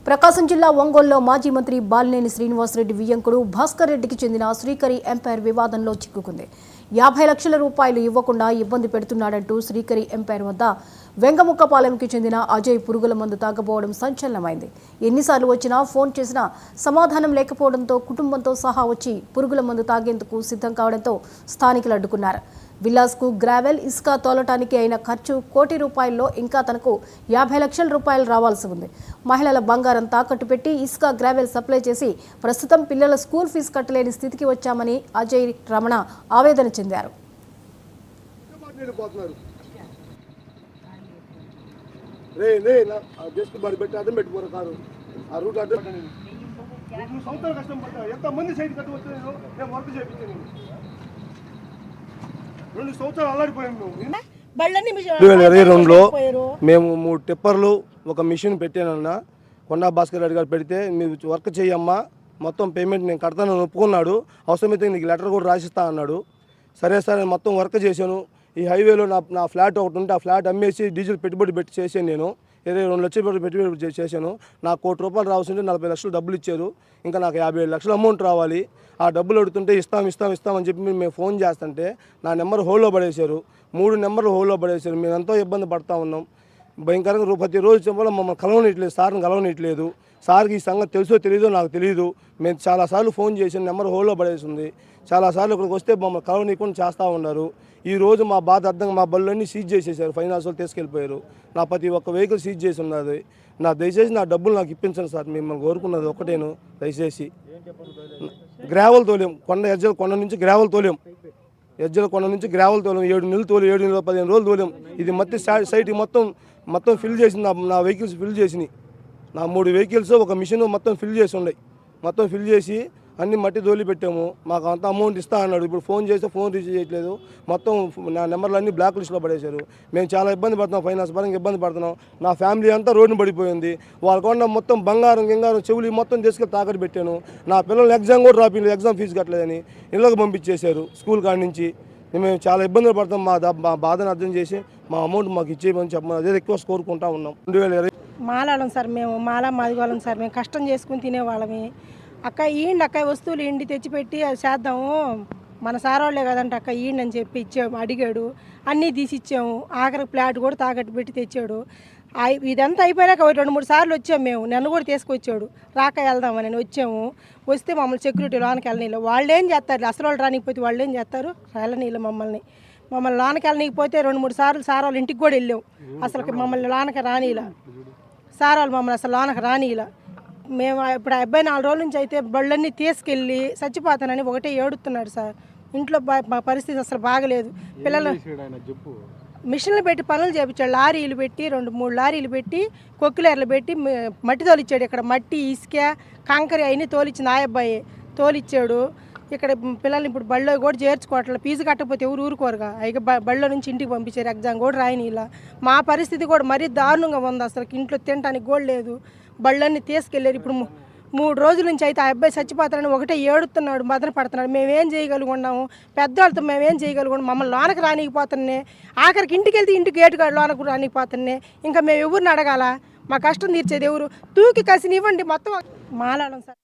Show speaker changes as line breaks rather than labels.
ప్రకాశం జిల్లా ఒంగోలులో మాజీ మంత్రి బాలినేని శ్రీనివాసరెడ్డి వియ్యంకుడు భాస్కర్ రెడ్డికి చెందిన శ్రీకరి ఎంపైర్ వివాదంలో చిక్కుకుంది. 50 లక్షల రూపాయలు ఇవ్వకుండా ఇబ్బంది పెడుతున్నాడంటూ శ్రీకరి ఎంపైర్ వద్ద వెంగముక్కపాలెంకి చెందిన అజయ్ పురుగుల మందు తాగబోవడం సంచలనమైంది. ఎన్నిసార్లు వచ్చినా ఫోన్ చేసినా సమాధానం లేకపోవడంతో కుటుంబంతో సహా వచ్చి పురుగుల మందు తాగేందుకు సిద్ధం కావడంతో స్థానికులు అడ్డుకున్నారు. విలాస్కు గ్రావెల్ ఇసుక తోలటానికి అయిన ఖర్చు ₹1,00,00,000 ఇంకా తనకు 50 లక్షల రూపాయలు రావాల్సి ఉంది. మహిళల బంగారం తాకట్టు పెట్టి ఇసుక గ్రావెల్ సప్లై చేసి ప్రస్తుతం పిల్లల స్కూల్ ఫీజు కట్టలేని స్థితికి వచ్చామని అజయ్ రమణ ఆవేదన చెందారు.
మేము 3 టిప్పర్లు ఒక మిషన్ పెట్టానన్నా. కొండా భాస్కర్ రెడ్డి గారు పెడితే మీరు వర్క్ చేయమ్మా, మొత్తం పేమెంట్ నేను కడతానని ఒప్పుకున్నాడు. అవసరమైతే నీకు లెటర్ కూడా రాసిస్తా అన్నాడు. సరే సరే మొత్తం వర్క్ చేశాను. ఈ హైవేలో నా ఫ్లాట్ ఒకటి ఉంటే ఆ ఫ్లాట్ అమ్మేసి డీజిల్ పెట్టుబడి పెట్టి చేశాను. నేను 22 లక్షలు పెట్టుబడి చేశాను. నాకు ₹1,00,00,000 రావాల్సింటే 40 లక్షలు డబ్బులు ఇచ్చారు. ఇంకా నాకు 57 లక్షల అమౌంట్ రావాలి. ఆ డబ్బులు అడుగుతుంటే ఇస్తామని చెప్పి మేము ఫోన్ చేస్తుంటే నా నెంబర్ హోల్లో పడేశారు. 3 నెంబర్లు హోల్లో పడేశారు. మేము ఎంతో ఇబ్బంది పడుతూ ఉన్నాం. భయంకరంగా ప్రతిరోజు చెప్పాలి మమ్మల్ని కలవనిట్లేదు, సార్ని కలవనిట్లేదు. సార్కి ఈ సంగతి తెలుసో తెలీదో నాకు తెలియదు. మేము చాలాసార్లు ఫోన్ చేసిన నెంబర్ హోల్లో పడేసింది. చాలాసార్లు ఇక్కడికి వస్తే మమ్మల్ని కలవనీయకుండా చేస్తూ ఉన్నారు. ఈరోజు మా బాధ అర్థంగా మా బళ్ళన్నీ సీజ్ చేసేసారు. ఫైనాన్స్ వాళ్ళు తీసుకెళ్ళిపోయారు. నా ప్రతి ఒక్క వెహికల్ సీజ్ చేసి ఉన్నది. దయచేసి నా డబ్బులు నాకు ఇప్పించండి సార్. మిమ్మల్ని కోరుకున్నది ఒకటేను. దయచేసి గ్రావెల్ తోలేం, ఎజ్జల కొండ నుంచి గ్రావెల్ తోలేం. 7 నెలలు తోలేం, 7 నెలలు 15 రోజులు తోలేం. ఇది మొత్తం సైట్ మొత్తం ఫిల్ చేసింది. నా వెహికల్స్ ఫిల్ చేసినాయి. నా 3 వెహికల్స్ ఒక మిషన్ మొత్తం ఫిల్ చేసి ఉన్నాయి. మొత్తం ఫిల్ చేసి అన్ని మట్టి తోలి పెట్టాము. మాకు అంత అమౌంట్ ఇస్తా అన్నాడు. ఇప్పుడు ఫోన్ చేస్తే ఫోన్ రిసీవ్ చేయట్లేదు. మొత్తం నా నెంబర్లు అన్నీ బ్లాక్ లిస్ట్లో పడేశారు. మేము చాలా ఇబ్బంది పడుతున్నాం. ఫైనాన్స్ పరంగా ఇబ్బంది పడుతున్నాం. నా ఫ్యామిలీ అంతా రోడ్డున పడిపోయింది. వాళ్ళకుండా మొత్తం బంగారం చెవులు మొత్తం తీసుకెళ్ళి తాకట్టు పెట్టాను. నా పిల్లలు ఎగ్జామ్ కూడా రాపిలేదు, ఎగ్జామ్ ఫీజు కట్టలేదని ఇళ్ళకి పంపించేశారు స్కూల్ కాడి నుంచి. మేము చాలా ఇబ్బందులు పడతాం. మా బాధను అర్థం చేసి మా అమౌంట్ మాకు ఇచ్చేయమని చెప్పమని అదే రిక్వెస్ట్ కోరుకుంటా ఉన్నాం. 2020
మాలాడం సార్, మేము మాదిగోళం సార్. మేము కష్టం చేసుకుని తినేవాళ్ళమి. అక్క వస్తువులు ఇండి తెచ్చిపెట్టి అది చేద్దాము, మన సారోళ్ళే కదంటే అక్క ఈయండి అని చెప్పి ఇచ్చాము. అడిగాడు, అన్నీ తీసి ఇచ్చాము. ఆఖరికి ఫ్లాట్ కూడా తాకట్టు పెట్టి తెచ్చాడు. ఇదంతా అయిపోయాక 2-3 సార్లు వచ్చాము. మేము నన్ను కూడా తీసుకొచ్చాడు. రాక వెళ్దామని వచ్చాము. వస్తే మమ్మల్ని సెక్యూరిటీ లోనికి వెళ్ళనీళ్ళు. వాళ్ళు ఏం చేస్తారు, అసలు వాళ్ళు రానికపోతే వాళ్ళు ఏం చేస్తారు, వెళ్ళనీళ్ళు మమ్మల్ని లోనికి వెళ్ళనీకపోతే 2-3 సార్లు సార్ వాళ్ళ ఇంటికి కూడా వెళ్ళాం. అసలు మమ్మల్ని లోనకి రానిలా, సార్ వాళ్ళు మమ్మల్ని అసలు లోనకి రానిలా. మేము ఇప్పుడు 74 రోజుల నుంచి అయితే బళ్ళన్నీ తీసుకెళ్ళి చచ్చిపోతానని ఒకటే ఏడుతున్నాడు సార్. ఇంట్లో పరిస్థితి అసలు బాగలేదు. పిల్లలు మిషన్లు పెట్టి పనులు చేయించాడు. లారీలు పెట్టి 2-3 లారీలు పెట్టి కొక్కిలేర్లు పెట్టి మట్టి తోలిచ్చాడు. ఇక్కడ మట్టి, ఇసుక, కంకర అవన్నీ తోలిచ్చింది. అబ్బాయి తోలిచ్చాడు. ఇక్కడ పిల్లల్ని ఇప్పుడు బళ్ళో కూడా చేర్చుకోవట్లేదు. ఫీజు కట్టకపోతే ఎవరు ఊరుకోరుగా. అయితే బళ్ళో నుంచి ఇంటికి పంపించారు. ఎగ్జామ్ కూడా రాయని ఇలా. మా పరిస్థితి కూడా మరీ దారుణంగా ఉంది. అసలు ఇంట్లో తినడానికి కూడా లేదు. బళ్ళన్నీ తీసుకెళ్ళారు. ఇప్పుడు 3 రోజుల నుంచి అయితే ఆ అబ్బాయి చచ్చిపోతారని ఒకటే ఏడుతున్నాడు, మదన పడుతున్నాడు. మేమేం చేయగలుగున్నాము, పెద్దవాళ్ళతో మేమేం చేయగలుగున్నాం. మమ్మల్ని లోనకి రానికపోతున్నాయి. ఆఖరికి ఇంటికి వెళ్తే ఇంటికి గేటుగా లోనకు రానిపోతున్నాయి. ఇంకా మేము ఎవరిని అడగాల? మా కష్టం తీర్చేది ఎవరు? తూకి కసినివ్వండి మొత్తం మాలాడం సార్.